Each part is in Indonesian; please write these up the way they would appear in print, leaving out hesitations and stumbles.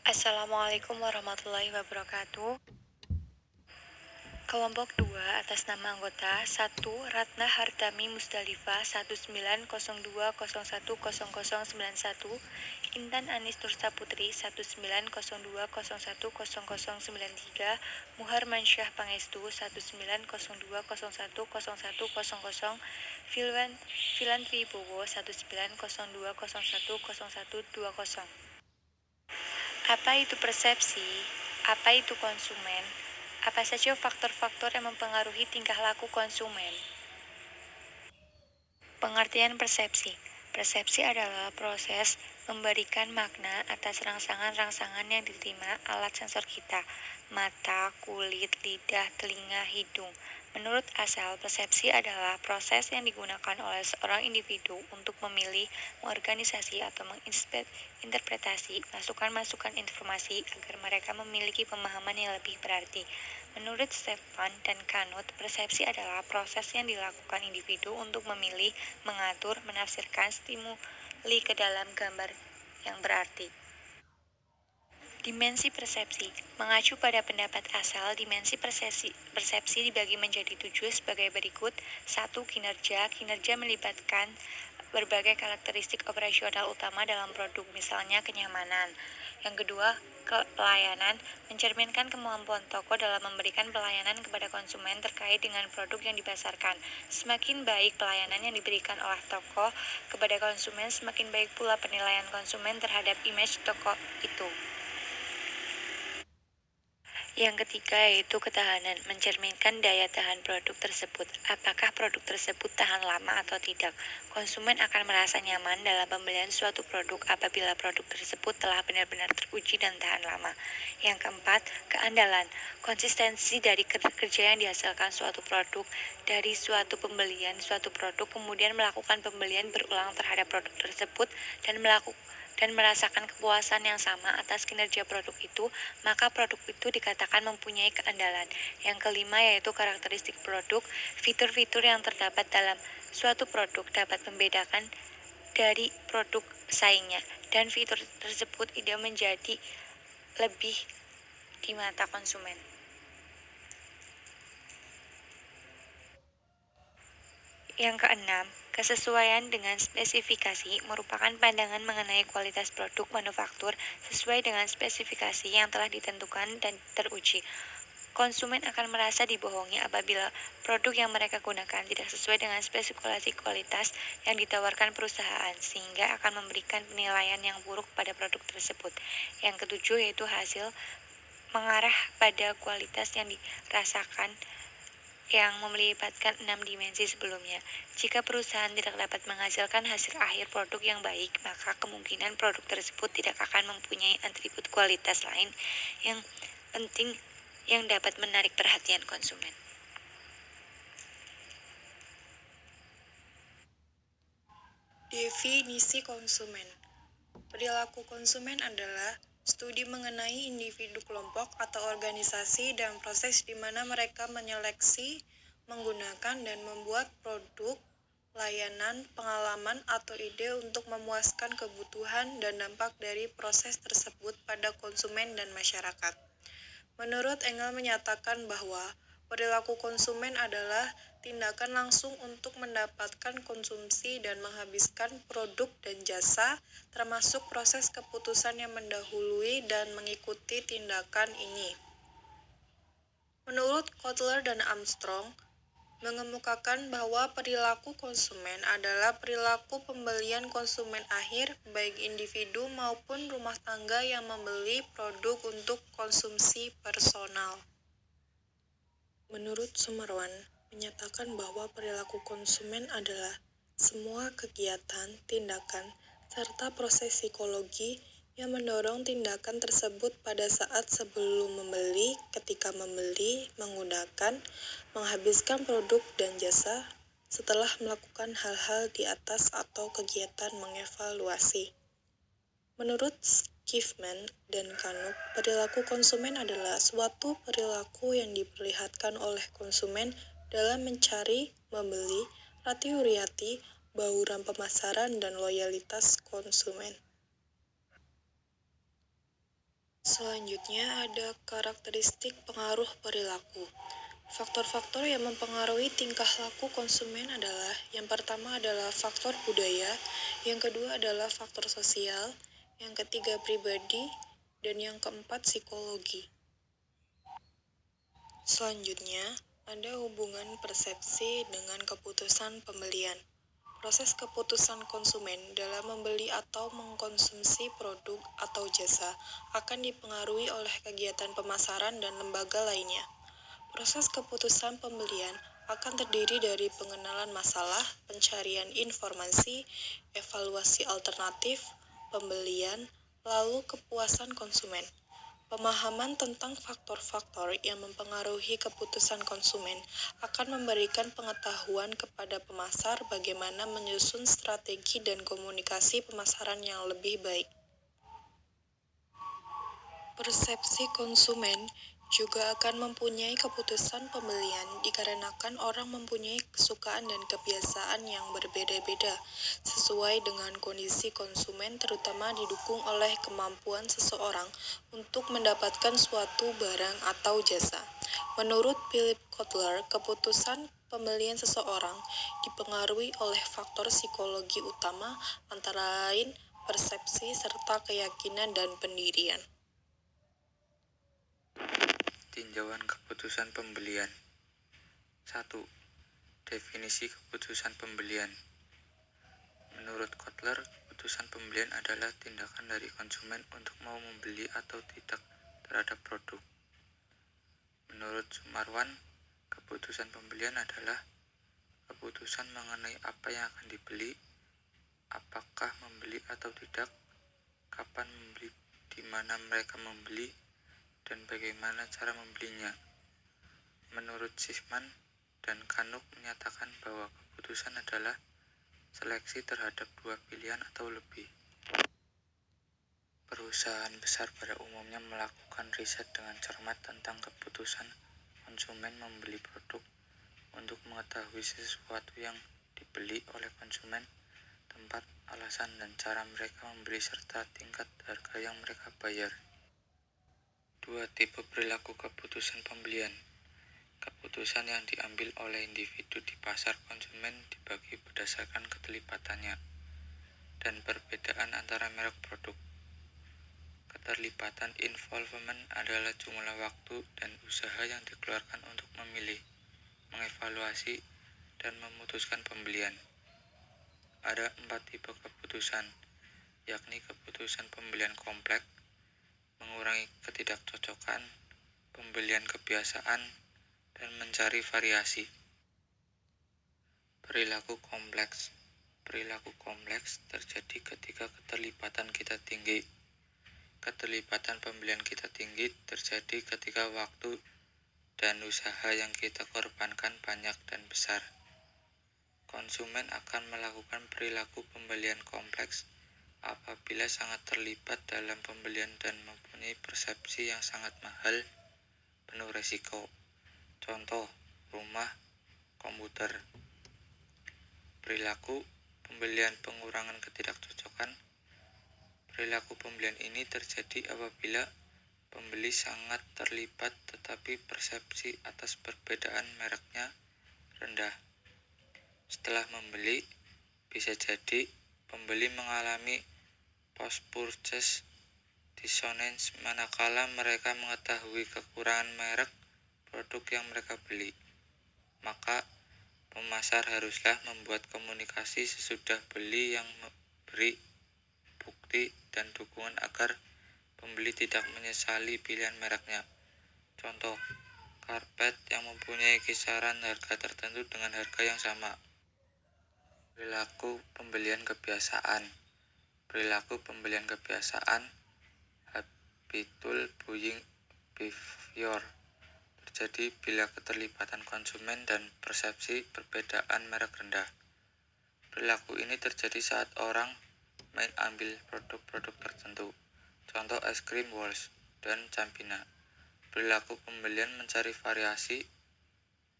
Assalamualaikum warahmatullahi wabarakatuh. Kelompok 2 atas nama anggota 1. Ratna Hartami Musdalifah 1902010091, Intan Anis Nursa Putri 1902010093, Muhar Mansyah Pangestu 1902010100, Filan Tribowo 1902010120. Apa itu persepsi? Apa itu konsumen? Apa saja faktor-faktor yang mempengaruhi tingkah laku konsumen? Pengertian persepsi. Persepsi adalah proses memberikan makna atas rangsangan-rangsangan yang diterima alat sensor kita, mata, kulit, lidah, telinga, hidung. Menurut Asal, persepsi adalah proses yang digunakan oleh seorang individu untuk memilih, mengorganisasi, atau menginterpretasi masukan-masukan informasi agar mereka memiliki pemahaman yang lebih berarti. Menurut Stefan dan Kanut, persepsi adalah proses yang dilakukan individu untuk memilih, mengatur, menafsirkan stimuli ke dalam gambar yang berarti. Dimensi persepsi. Mengacu pada pendapat Asal, dimensi persepsi dibagi menjadi 7 sebagai berikut. 1. Kinerja. Kinerja melibatkan berbagai karakteristik operasional utama dalam produk, misalnya kenyamanan. Yang kedua, pelayanan, mencerminkan kemampuan toko dalam memberikan pelayanan kepada konsumen terkait dengan produk yang dipasarkan. Semakin baik pelayanan yang diberikan oleh toko kepada konsumen, semakin baik pula penilaian konsumen terhadap image toko itu. Yang ketiga yaitu ketahanan, mencerminkan daya tahan produk tersebut. Apakah produk tersebut tahan lama atau tidak? Konsumen akan merasa nyaman dalam pembelian suatu produk apabila produk tersebut telah benar-benar teruji dan tahan lama. Yang keempat, keandalan, konsistensi dari kerja yang dihasilkan suatu produk. Dari suatu pembelian suatu produk kemudian melakukan pembelian berulang terhadap produk tersebut dan merasakan kepuasan yang sama atas kinerja produk itu, maka produk itu dikatakan mempunyai keandalan. Yang kelima yaitu karakteristik produk. Fitur-fitur yang terdapat dalam suatu produk dapat membedakan dari produk saingnya, dan fitur tersebut tidak menjadi lebih di mata konsumen. Yang keenam, kesesuaian dengan spesifikasi merupakan pandangan mengenai kualitas produk manufaktur sesuai dengan spesifikasi yang telah ditentukan dan teruji. Konsumen akan merasa dibohongi apabila produk yang mereka gunakan tidak sesuai dengan spesifikasi kualitas yang ditawarkan perusahaan, sehingga akan memberikan penilaian yang buruk pada produk tersebut. Yang ketujuh yaitu hasil, mengarah pada kualitas yang dirasakan yang melibatkan 6 dimensi sebelumnya. Jika perusahaan tidak dapat menghasilkan hasil akhir produk yang baik, maka kemungkinan produk tersebut tidak akan mempunyai atribut kualitas lain yang penting yang dapat menarik perhatian konsumen. Definisi konsumen. Perilaku konsumen adalah studi mengenai individu, kelompok, atau organisasi dan proses di mana mereka menyeleksi, menggunakan, dan membuat produk, layanan, pengalaman, atau ide untuk memuaskan kebutuhan dan dampak dari proses tersebut pada konsumen dan masyarakat. Menurut Engel menyatakan bahwa perilaku konsumen adalah tindakan langsung untuk mendapatkan konsumsi dan menghabiskan produk dan jasa, termasuk proses keputusan yang mendahului dan mengikuti tindakan ini. Menurut Kotler dan Armstrong, mengemukakan bahwa perilaku konsumen adalah perilaku pembelian konsumen akhir, baik individu maupun rumah tangga yang membeli produk untuk konsumsi personal. Menurut Sumarwan, menyatakan bahwa perilaku konsumen adalah semua kegiatan, tindakan, serta proses psikologi yang mendorong tindakan tersebut pada saat sebelum membeli, ketika membeli, menggunakan, menghabiskan produk dan jasa, setelah melakukan hal-hal di atas atau kegiatan mengevaluasi. Menurut Schiffman dan Kanuk, perilaku konsumen adalah suatu perilaku yang diperlihatkan oleh konsumen dalam mencari, membeli, rati-uriati, bauran pemasaran, dan loyalitas konsumen. Selanjutnya ada karakteristik pengaruh perilaku. Faktor-faktor yang mempengaruhi tingkah laku konsumen adalah yang pertama adalah faktor budaya, yang kedua adalah faktor sosial, yang ketiga pribadi, dan yang keempat psikologi. Selanjutnya, ada hubungan persepsi dengan keputusan pembelian. Proses keputusan konsumen dalam membeli atau mengkonsumsi produk atau jasa akan dipengaruhi oleh kegiatan pemasaran dan lembaga lainnya. Proses keputusan pembelian akan terdiri dari pengenalan masalah, pencarian informasi, evaluasi alternatif, pembelian, lalu kepuasan konsumen. Pemahaman tentang faktor-faktor yang mempengaruhi keputusan konsumen akan memberikan pengetahuan kepada pemasar bagaimana menyusun strategi dan komunikasi pemasaran yang lebih baik. Persepsi konsumen juga akan mempunyai keputusan pembelian dikarenakan orang mempunyai kesukaan dan kebiasaan yang berbeda-beda sesuai dengan kondisi konsumen, terutama didukung oleh kemampuan seseorang untuk mendapatkan suatu barang atau jasa. Menurut Philip Kotler, keputusan pembelian seseorang dipengaruhi oleh faktor psikologi utama antara lain persepsi serta keyakinan dan pendirian. Tinjauan keputusan pembelian. 1. Definisi keputusan pembelian. Menurut Kotler, keputusan pembelian adalah tindakan dari konsumen untuk mau membeli atau tidak terhadap produk. Menurut Sumarwan, keputusan pembelian adalah keputusan mengenai apa yang akan dibeli, apakah membeli atau tidak, kapan membeli, di mana mereka membeli, dan bagaimana cara membelinya. Menurut Schiffman dan Kanuk menyatakan bahwa keputusan adalah seleksi terhadap dua pilihan atau lebih. Perusahaan besar pada umumnya melakukan riset dengan cermat tentang keputusan konsumen membeli produk untuk mengetahui sesuatu yang dibeli oleh konsumen, tempat, alasan, dan cara mereka membeli serta tingkat harga yang mereka bayar. 2. Tipe perilaku keputusan pembelian. Keputusan yang diambil oleh individu di pasar konsumen dibagi berdasarkan keterlibatannya dan perbedaan antara merek produk. Keterlibatan involvement adalah jumlah waktu dan usaha yang dikeluarkan untuk memilih, mengevaluasi, dan memutuskan pembelian. Ada 4 tipe keputusan, yakni keputusan pembelian kompleks, mengurangi ketidakcocokan, pembelian kebiasaan, dan mencari variasi. Perilaku kompleks. Perilaku kompleks terjadi ketika keterlibatan kita tinggi. Keterlibatan pembelian kita tinggi terjadi ketika waktu dan usaha yang kita korbankan banyak dan besar. Konsumen akan melakukan perilaku pembelian kompleks apabila sangat terlibat dalam pembelian dan mempunyai persepsi yang sangat mahal, penuh resiko. Contoh, rumah, komputer. Perilaku pembelian pengurangan ketidakcocokan. Perilaku pembelian ini terjadi apabila pembeli sangat terlibat tetapi persepsi atas perbedaan mereknya rendah. Setelah membeli, bisa jadi pembeli mengalami post-purchase dissonance manakala mereka mengetahui kekurangan merek produk yang mereka beli. Maka pemasar haruslah membuat komunikasi sesudah beli yang memberi bukti dan dukungan agar pembeli tidak menyesali pilihan mereknya. Contoh, karpet yang mempunyai kisaran harga tertentu dengan harga yang sama. Perilaku pembelian kebiasaan. Perilaku pembelian kebiasaan, habitual buying behavior, terjadi bila keterlibatan konsumen dan persepsi perbedaan merek rendah. Perilaku ini terjadi saat orang main ambil produk-produk tertentu, contoh es krim Walls dan Campina. Perilaku pembelian mencari variasi.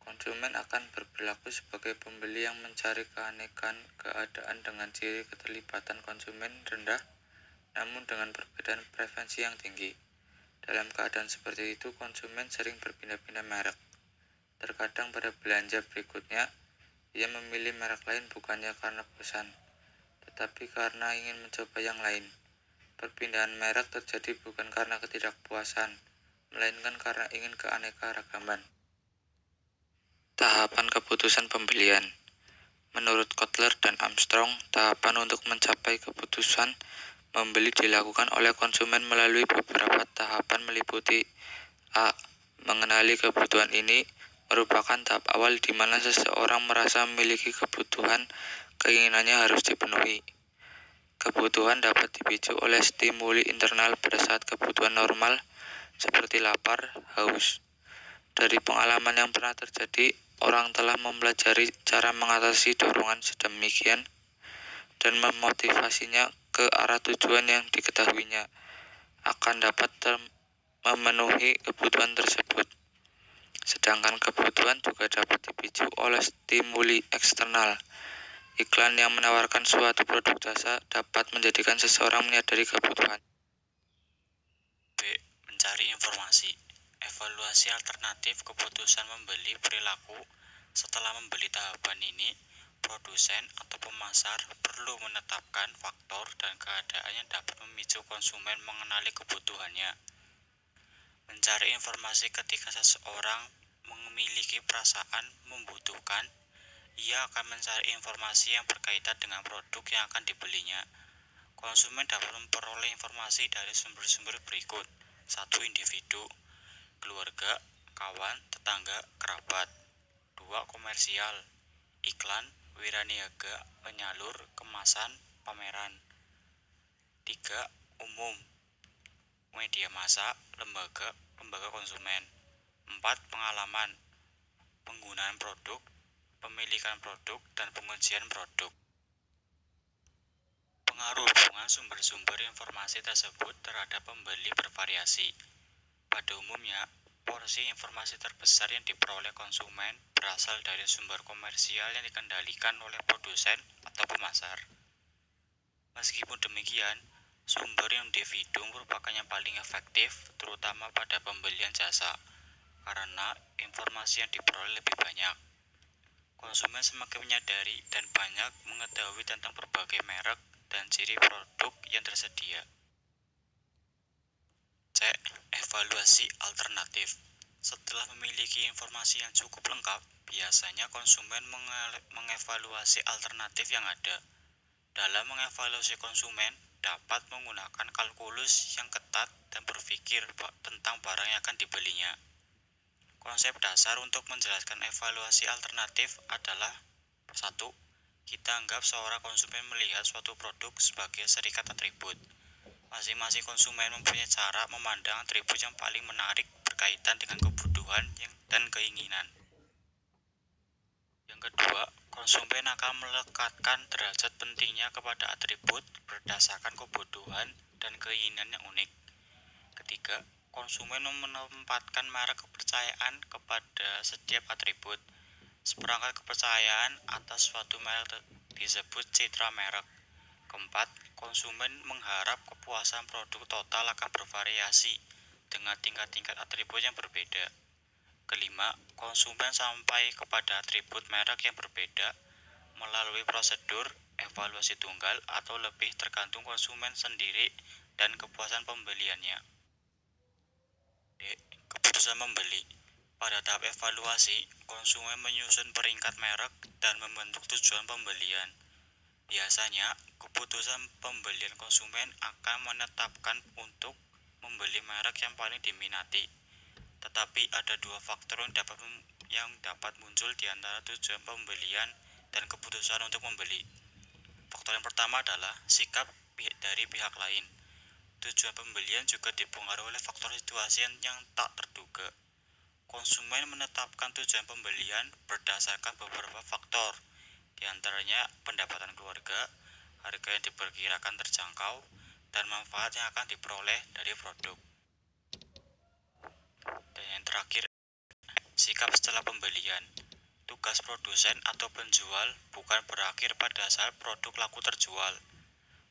Konsumen akan berperilaku sebagai pembeli yang mencari keanekan keadaan dengan ciri keterlibatan konsumen rendah namun dengan perbedaan preferensi yang tinggi. Dalam keadaan seperti itu, konsumen sering berpindah-pindah merek. Terkadang pada belanja berikutnya, ia memilih merek lain bukannya karena bosan, tetapi karena ingin mencoba yang lain. Perpindahan merek terjadi bukan karena ketidakpuasan, melainkan karena ingin keanekaragaman. Tahapan keputusan pembelian. Menurut Kotler dan Armstrong, tahapan untuk mencapai keputusan membeli dilakukan oleh konsumen melalui beberapa tahapan meliputi A. Mengenali kebutuhan. Ini merupakan tahap awal di mana seseorang merasa memiliki kebutuhan, keinginannya harus dipenuhi. Kebutuhan dapat dipicu oleh stimuli internal pada saat kebutuhan normal, seperti lapar, haus. Dari pengalaman yang pernah terjadi, orang telah mempelajari cara mengatasi dorongan sedemikian dan memotivasinya ke arah tujuan yang diketahuinya akan dapat memenuhi kebutuhan tersebut. Sedangkan kebutuhan juga dapat dipicu oleh stimuli eksternal. Iklan yang menawarkan suatu produk jasa dapat menjadikan seseorang menyadari kebutuhan. B. Mencari informasi. Evaluasi alternatif keputusan membeli perilaku. Setelah membeli tahapan ini, produsen atau pemasar perlu menetapkan faktor dan keadaan yang dapat memicu konsumen mengenali kebutuhannya. Mencari informasi ketika seseorang memiliki perasaan membutuhkan, ia akan mencari informasi yang berkaitan dengan produk yang akan dibelinya. Konsumen dapat memperoleh informasi dari sumber-sumber berikut. 1. Individu, keluarga, kawan, tetangga, kerabat. 2. Komersial, iklan, wiraniaga, penyalur, kemasan, pameran. 3. Umum, media massa, lembaga konsumen. 4. Pengalaman, penggunaan produk, pemilikan produk, dan pengujian produk. Pengaruh hubungan sumber-sumber informasi tersebut terhadap pembeli bervariasi. Pada umumnya, porsi informasi terbesar yang diperoleh konsumen berasal dari sumber komersial yang dikendalikan oleh produsen atau pemasar. Meskipun demikian, sumber individu merupakan yang paling efektif, terutama pada pembelian jasa, karena informasi yang diperoleh lebih banyak. Konsumen semakin menyadari dan banyak mengetahui tentang berbagai merek dan ciri produk yang tersedia. C. Evaluasi alternatif. Setelah memiliki informasi yang cukup lengkap, biasanya konsumen mengevaluasi alternatif yang ada. Dalam mengevaluasi, konsumen dapat menggunakan kalkulus yang ketat dan berpikir tentang barang yang akan dibelinya. Konsep dasar untuk menjelaskan evaluasi alternatif adalah 1. Kita anggap seorang konsumen melihat suatu produk sebagai serikat atribut. Masing-masing konsumen mempunyai cara memandang atribut yang paling menarik berkaitan dengan kebutuhan dan keinginan. Yang kedua, konsumen akan melekatkan derajat pentingnya kepada atribut berdasarkan kebutuhan dan keinginan yang unik. Ketiga, konsumen menempatkan merek kepercayaan kepada setiap atribut. Seperangkat kepercayaan atas suatu merek disebut citra merek. Keempat, konsumen mengharap kepuasan produk total akan bervariasi dengan tingkat-tingkat atribut yang berbeda. Kelima, konsumen sampai kepada atribut merek yang berbeda melalui prosedur evaluasi tunggal atau lebih, tergantung konsumen sendiri dan kepuasan pembeliannya. D. Keputusan membeli. Pada tahap evaluasi, konsumen menyusun peringkat merek dan membentuk tujuan pembelian. Biasanya, keputusan pembelian konsumen akan menetapkan untuk membeli merek yang paling diminati. Tetapi ada dua faktor yang dapat muncul di antara tujuan pembelian dan keputusan untuk membeli. Faktor yang pertama adalah sikap dari pihak lain. Tujuan pembelian juga dipengaruhi oleh faktor situasi yang tak terduga. Konsumen menetapkan tujuan pembelian berdasarkan beberapa faktor, di antaranya pendapatan keluarga, harga yang diperkirakan terjangkau, dan manfaat yang akan diperoleh dari produk. Dan yang terakhir, sikap setelah pembelian. Tugas produsen atau penjual bukan berakhir pada saat produk laku terjual.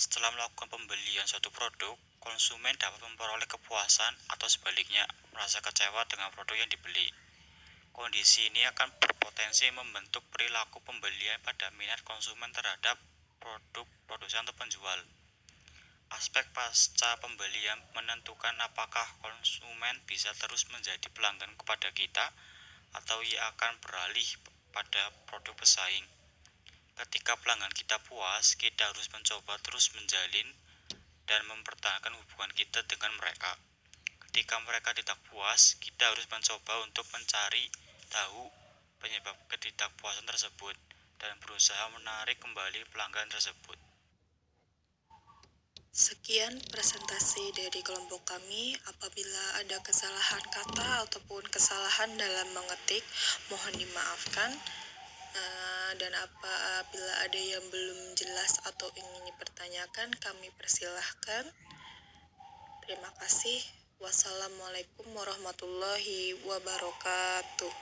Setelah melakukan pembelian suatu produk, konsumen dapat memperoleh kepuasan atau sebaliknya merasa kecewa dengan produk yang dibeli. Kondisi ini akan berpotensi membentuk perilaku pembelian pada minat konsumen terhadap produk produsen atau penjual. Aspek pasca pembelian menentukan apakah konsumen bisa terus menjadi pelanggan kepada kita atau ia akan beralih pada produk pesaing. Ketika pelanggan kita puas, kita harus mencoba terus menjalin dan mempertahankan hubungan kita dengan mereka. Ketika mereka tidak puas, kita harus mencoba untuk mencari tahu penyebab ketidakpuasan tersebut dan berusaha menarik kembali pelanggan tersebut. Sekian presentasi dari kelompok kami. Apabila ada kesalahan kata ataupun kesalahan dalam mengetik, mohon dimaafkan. Dan apabila ada yang belum jelas atau ingin dipertanyakan, kami persilahkan. Terima kasih. Wassalamualaikum warahmatullahi wabarakatuh.